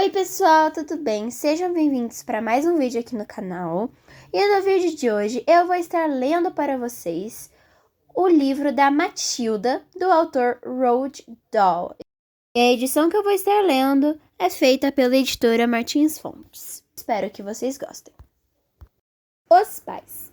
Oi pessoal, tudo bem? Sejam bem-vindos para mais um vídeo aqui no canal. E no vídeo de hoje eu vou estar lendo para vocês o livro da Matilda, do autor Roald Dahl. E a edição que eu vou estar lendo é feita pela editora Martins Fontes. Espero que vocês gostem. Os pais.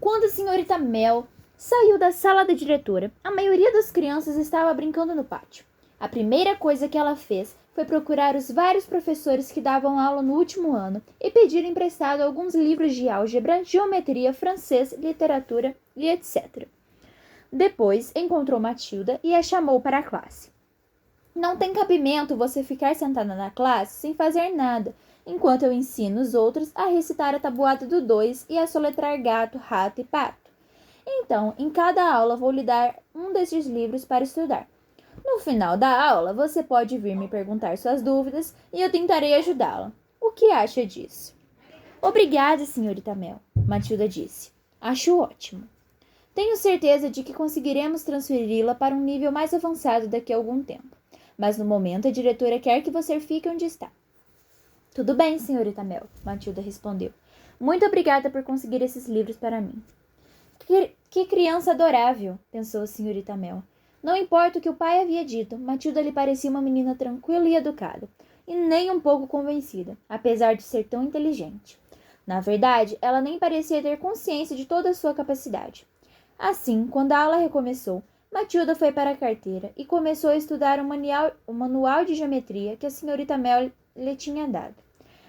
Quando a senhorita Mel saiu da sala da diretora, a maioria das crianças estava brincando no pátio. A primeira coisa que ela fez foi procurar os vários professores que davam aula no último ano e pedir emprestado alguns livros de álgebra, geometria, francês, literatura e etc. Depois encontrou Matilda e a chamou para a classe. Não tem cabimento você ficar sentada na classe sem fazer nada, enquanto eu ensino os outros a recitar a tabuada do 2 e a soletrar gato, rato e pato. Então, em cada aula vou lhe dar um desses livros para estudar. No final da aula, você pode vir me perguntar suas dúvidas e eu tentarei ajudá-la. O que acha disso? Obrigada, senhorita Mel, Matilda disse. Acho ótimo. Tenho certeza de que conseguiremos transferi-la para um nível mais avançado daqui a algum tempo. Mas no momento a diretora quer que você fique onde está. Tudo bem, senhorita Mel, Matilda respondeu. Muito obrigada por conseguir esses livros para mim. Que criança adorável, pensou a senhorita Mel. Não importa o que o pai havia dito, Matilda lhe parecia uma menina tranquila e educada, e nem um pouco convencida, apesar de ser tão inteligente. Na verdade, ela nem parecia ter consciência de toda a sua capacidade. Assim, quando a aula recomeçou, Matilda foi para a carteira e começou a estudar o manual de geometria que a senhorita Mel lhe tinha dado.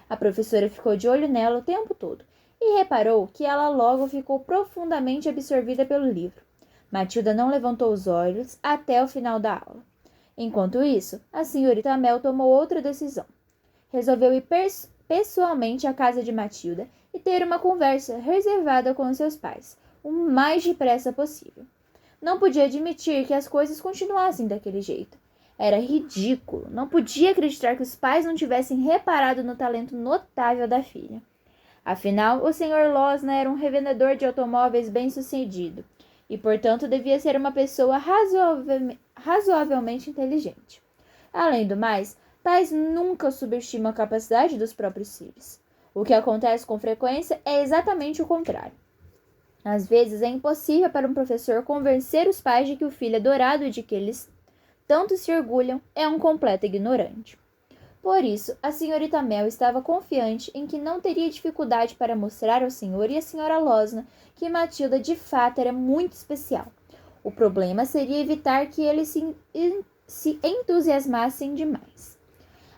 A professora ficou de olho nela o tempo todo e reparou que ela logo ficou profundamente absorvida pelo livro. Matilda não levantou os olhos até o final da aula. Enquanto isso, a senhorita Mel tomou outra decisão. Resolveu ir pessoalmente à casa de Matilda e ter uma conversa reservada com seus pais, o mais depressa possível. Não podia admitir que as coisas continuassem daquele jeito. Era ridículo. Não podia acreditar que os pais não tivessem reparado no talento notável da filha. Afinal, o Sr. Losna era um revendedor de automóveis bem-sucedido e, portanto, devia ser uma pessoa razoavelmente inteligente. Além do mais, pais nunca subestimam a capacidade dos próprios filhos. O que acontece com frequência é exatamente o contrário. Às vezes é impossível para um professor convencer os pais de que o filho adorado e de que eles tanto se orgulham é um completo ignorante. Por isso, a senhorita Mel estava confiante em que não teria dificuldade para mostrar ao senhor e à senhora Losna que Matilda de fato era muito especial. O problema seria evitar que eles se entusiasmassem demais.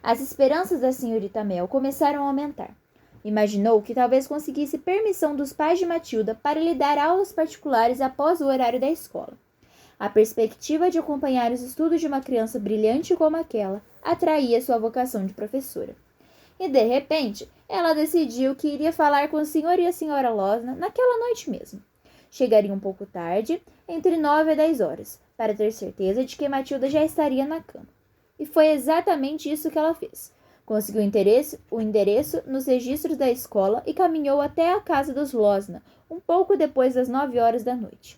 As esperanças da senhorita Mel começaram a aumentar. Imaginou que talvez conseguisse permissão dos pais de Matilda para lhe dar aulas particulares após o horário da escola. A perspectiva de acompanhar os estudos de uma criança brilhante como aquela atraía sua vocação de professora. E, de repente, ela decidiu que iria falar com o senhor e a senhora Losna naquela noite mesmo. Chegaria um pouco tarde, entre 9 e 10 horas, para ter certeza de que Matilda já estaria na cama. E foi exatamente isso que ela fez. Conseguiu o endereço nos registros da escola e caminhou até a casa dos Losna, um pouco depois das 9 horas da noite.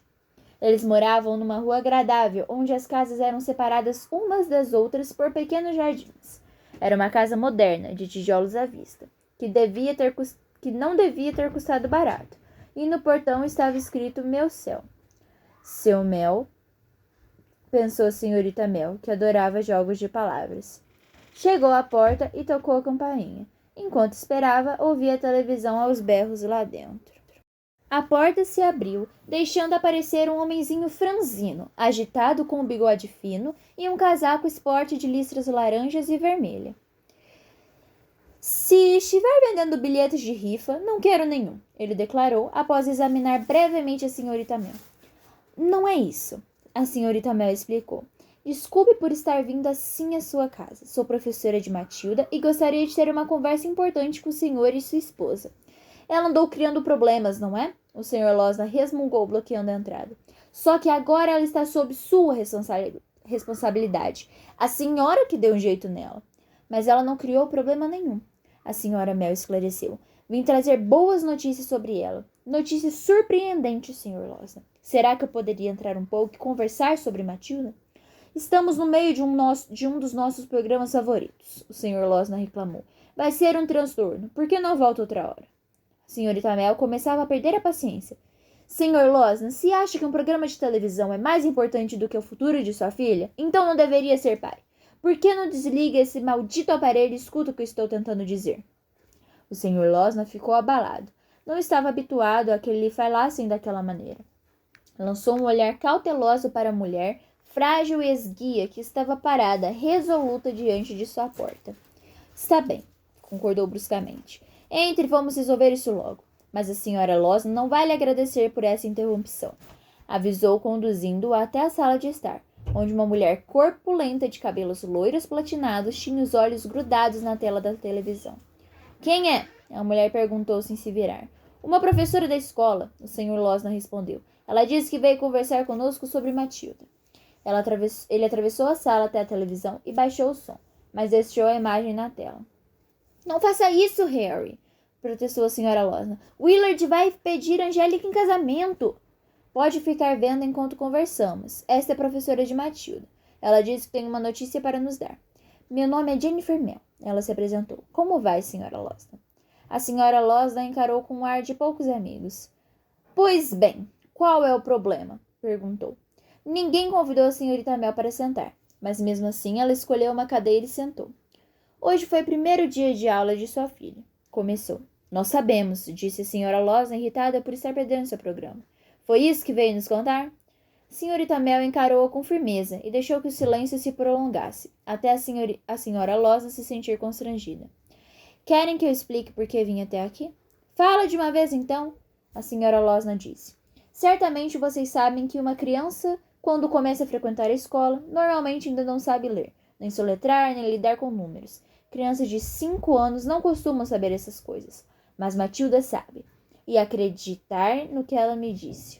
Eles moravam numa rua agradável, onde as casas eram separadas umas das outras por pequenos jardins. Era uma casa moderna, de tijolos à vista, que não devia ter custado barato. E no portão estava escrito Meu Céu. Seu Mel, pensou a senhorita Mel, que adorava jogos de palavras. Chegou à porta e tocou a campainha. Enquanto esperava, ouvia a televisão aos berros lá dentro. A porta se abriu, deixando aparecer um homenzinho franzino, agitado com um bigode fino e um casaco esporte de listras laranjas e vermelha. Se estiver vendendo bilhetes de rifa, não quero nenhum, ele declarou, após examinar brevemente a senhorita Mel. Não é isso, a senhorita Mel explicou. Desculpe por estar vindo assim à sua casa. Sou professora de Matilda e gostaria de ter uma conversa importante com o senhor e sua esposa. Ela andou criando problemas, não é? O Sr. Losna resmungou, bloqueando a entrada. Só que agora ela está sob sua responsabilidade. A senhora que deu um jeito nela. Mas ela não criou problema nenhum. A senhora Mel esclareceu. Vim trazer boas notícias sobre ela. Notícias surpreendentes, Sr. Losna. Será que eu poderia entrar um pouco e conversar sobre Matilda? Estamos no meio de um dos nossos programas favoritos, o Sr. Losna reclamou. Vai ser um transtorno. Por que não volta outra hora? A senhorita Mel começava a perder a paciência. Sr. Losna, se acha que um programa de televisão é mais importante do que o futuro de sua filha, então não deveria ser pai. Por que não desliga esse maldito aparelho e escuta o que estou tentando dizer? O Sr. Losna ficou abalado. Não estava habituado a que lhe falassem daquela maneira. Lançou um olhar cauteloso para a mulher, frágil e esguia, que estava parada, resoluta diante de sua porta. Está bem, concordou bruscamente. Entre e vamos resolver isso logo. Mas a senhora Losna não vai lhe agradecer por essa interrupção, avisou, conduzindo-o até a sala de estar, onde uma mulher corpulenta de cabelos loiros platinados tinha os olhos grudados na tela da televisão. Quem é? A mulher perguntou sem se virar. Uma professora da escola, o Sr. Losna respondeu. Ela disse que veio conversar conosco sobre Matilda. Ele atravessou a sala até a televisão e baixou o som, mas deixou a imagem na tela. Não faça isso, Harry, protestou a senhora Losna. Willard vai pedir Angélica em casamento. Pode ficar vendo enquanto conversamos. Esta é a professora de Matilda. Ela disse que tem uma notícia para nos dar. Meu nome é Jennifer Mel. Ela se apresentou. Como vai, senhora Losna? A senhora Losna encarou com um ar de poucos amigos. Pois bem, qual é o problema? Perguntou. Ninguém convidou a senhorita Mel para sentar, mas mesmo assim ela escolheu uma cadeira e sentou. Hoje foi o primeiro dia de aula de sua filha. Começou. Nós sabemos, disse a senhora Losna, irritada por estar perdendo seu programa. Foi isso que veio nos contar? A senhorita Mel encarou-a com firmeza e deixou que o silêncio se prolongasse, até a senhora Losna se sentir constrangida. Querem que eu explique por que vim até aqui? Fala de uma vez então, a senhora Losna disse. Certamente vocês sabem que uma criança, quando começa a frequentar a escola, normalmente ainda não sabe ler, nem soletrar, nem lidar com números. Crianças de 5 anos não costumam saber essas coisas, mas Matilda sabe, e acreditar no que ela me disse.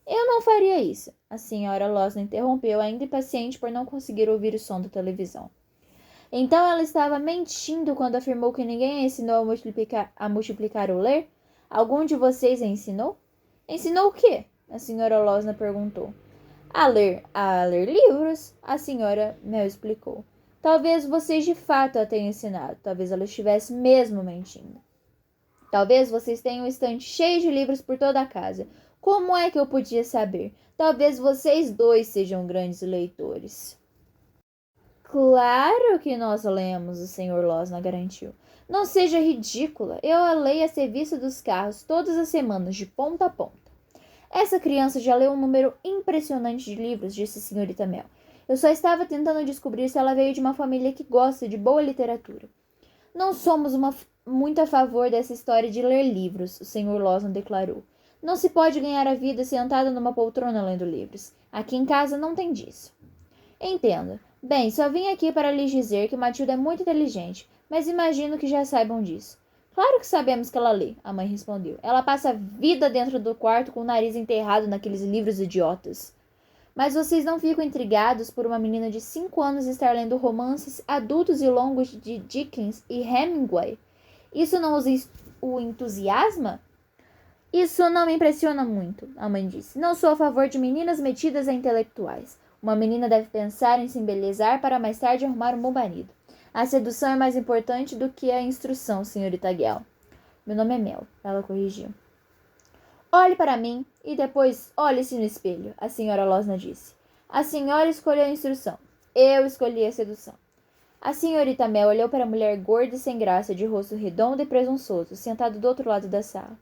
Eu não faria isso. A senhora Losna interrompeu, ainda impaciente por não conseguir ouvir o som da televisão. Então ela estava mentindo quando afirmou que ninguém a ensinou a multiplicar ou ler? Algum de vocês a ensinou? Ensinou o quê? A senhora Losna perguntou. A ler livros, a senhora Mel explicou. Talvez vocês de fato a tenham ensinado, talvez ela estivesse mesmo mentindo. Talvez vocês tenham um estante cheio de livros por toda a casa. Como é que eu podia saber? Talvez vocês dois sejam grandes leitores. Claro que nós lemos, o Sr. Losna garantiu. Não seja ridícula, eu a leio a serviço dos carros todas as semanas, de ponta a ponta. Essa criança já leu um número impressionante de livros, disse a senhorita Mel. Eu só estava tentando descobrir se ela veio de uma família que gosta de boa literatura. Não somos muito a favor dessa história de ler livros, o Sr. Losna declarou. Não se pode ganhar a vida sentada numa poltrona lendo livros. Aqui em casa não tem disso. Entendo. Bem, só vim aqui para lhes dizer que Matilda é muito inteligente, mas imagino que já saibam disso. Claro que sabemos que ela lê, a mãe respondeu. Ela passa a vida dentro do quarto com o nariz enterrado naqueles livros idiotas. Mas vocês não ficam intrigados por uma menina de 5 anos estar lendo romances adultos e longos de Dickens e Hemingway? Isso não o entusiasma? Isso não me impressiona muito, a mãe disse. Não sou a favor de meninas metidas a intelectuais. Uma menina deve pensar em se embelezar para mais tarde arrumar um bom marido. A sedução é mais importante do que a instrução, senhorita Gale. Meu nome é Mel, ela corrigiu. Olhe para mim e depois olhe-se no espelho, a senhora Losna disse. A senhora escolheu a instrução. Eu escolhi a sedução. A senhorita Mel olhou para a mulher gorda e sem graça, de rosto redondo e presunçoso, sentado do outro lado da sala.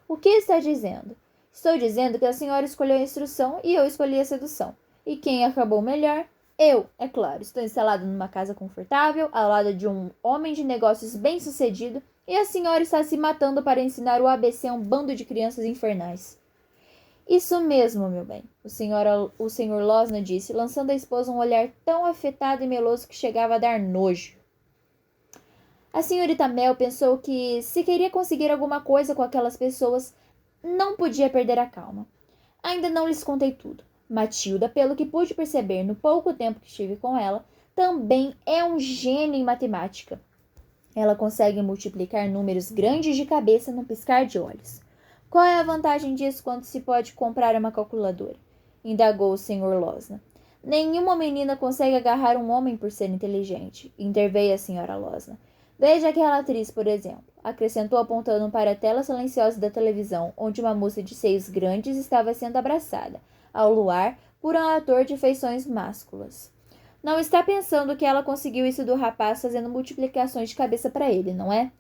O que está dizendo? Estou dizendo que a senhora escolheu a instrução e eu escolhi a sedução. E quem acabou melhor? Eu, é claro. Estou instalado numa casa confortável, ao lado de um homem de negócios bem-sucedido, e a senhora está se matando para ensinar o ABC a um bando de crianças infernais. Isso mesmo, meu bem, o senhor Losna disse, lançando à esposa um olhar tão afetado e meloso que chegava a dar nojo. A senhorita Mel pensou que, se queria conseguir alguma coisa com aquelas pessoas, não podia perder a calma. Ainda não lhes contei tudo. Matilda, pelo que pude perceber no pouco tempo que estive com ela, também é um gênio em matemática. Ela consegue multiplicar números grandes de cabeça num piscar de olhos. Qual é a vantagem disso quando se pode comprar uma calculadora? Indagou o Sr. Losna. Nenhuma menina consegue agarrar um homem por ser inteligente, interveio a Sra. Losna. Veja aquela atriz, por exemplo, acrescentou apontando para a tela silenciosa da televisão, onde uma moça de seios grandes estava sendo abraçada, ao luar, por um ator de feições másculas. Não está pensando que ela conseguiu isso do rapaz fazendo multiplicações de cabeça para ele, não é?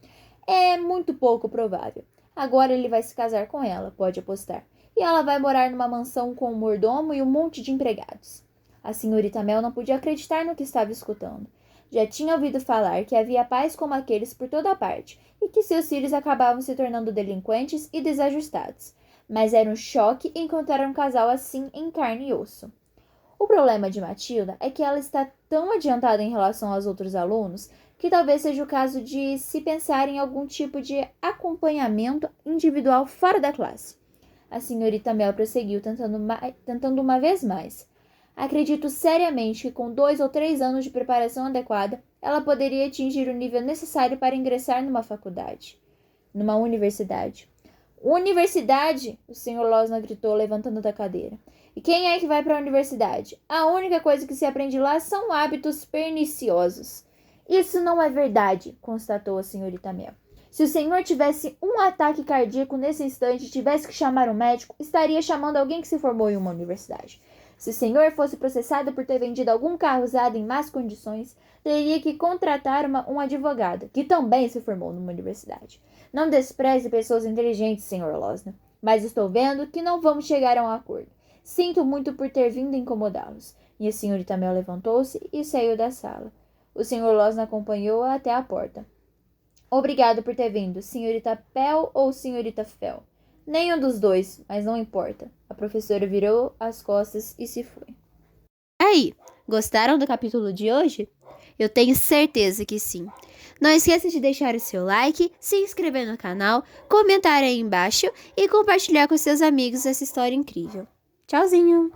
É muito pouco provável. Agora ele vai se casar com ela, pode apostar. E ela vai morar numa mansão com um mordomo e um monte de empregados. A senhorita Mel não podia acreditar no que estava escutando. Já tinha ouvido falar que havia pais como aqueles por toda parte e que seus filhos acabavam se tornando delinquentes e desajustados. Mas era um choque encontrar um casal assim em carne e osso. O problema de Matilda é que ela está tão adiantada em relação aos outros alunos que talvez seja o caso de se pensar em algum tipo de acompanhamento individual fora da classe. A senhorita Mel prosseguiu, tentando uma vez mais. Acredito seriamente que com 2 ou 3 anos de preparação adequada, ela poderia atingir o nível necessário para ingressar numa universidade. Universidade! O Sr. Losna gritou, levantando da cadeira. E quem é que vai para a universidade? A única coisa que se aprende lá são hábitos perniciosos. Isso não é verdade, constatou a senhorita Mel. Se o senhor tivesse um ataque cardíaco nesse instante e tivesse que chamar um médico, estaria chamando alguém que se formou em uma universidade. Se o senhor fosse processado por ter vendido algum carro usado em más condições, teria que contratar um advogado, que também se formou numa universidade. Não despreze pessoas inteligentes, Sr. Losna, mas estou vendo que não vamos chegar a um acordo. Sinto muito por ter vindo incomodá-los. E a senhorita Mel levantou-se e saiu da sala. O Sr. Losna acompanhou-a até a porta. Obrigado por ter vindo, senhorita Pell ou senhorita Fell? Nenhum dos dois, mas não importa. A professora virou as costas e se foi. Aí, gostaram do capítulo de hoje? Eu tenho certeza que sim. Não esqueça de deixar o seu like, se inscrever no canal, comentar aí embaixo e compartilhar com seus amigos essa história incrível. Tchauzinho!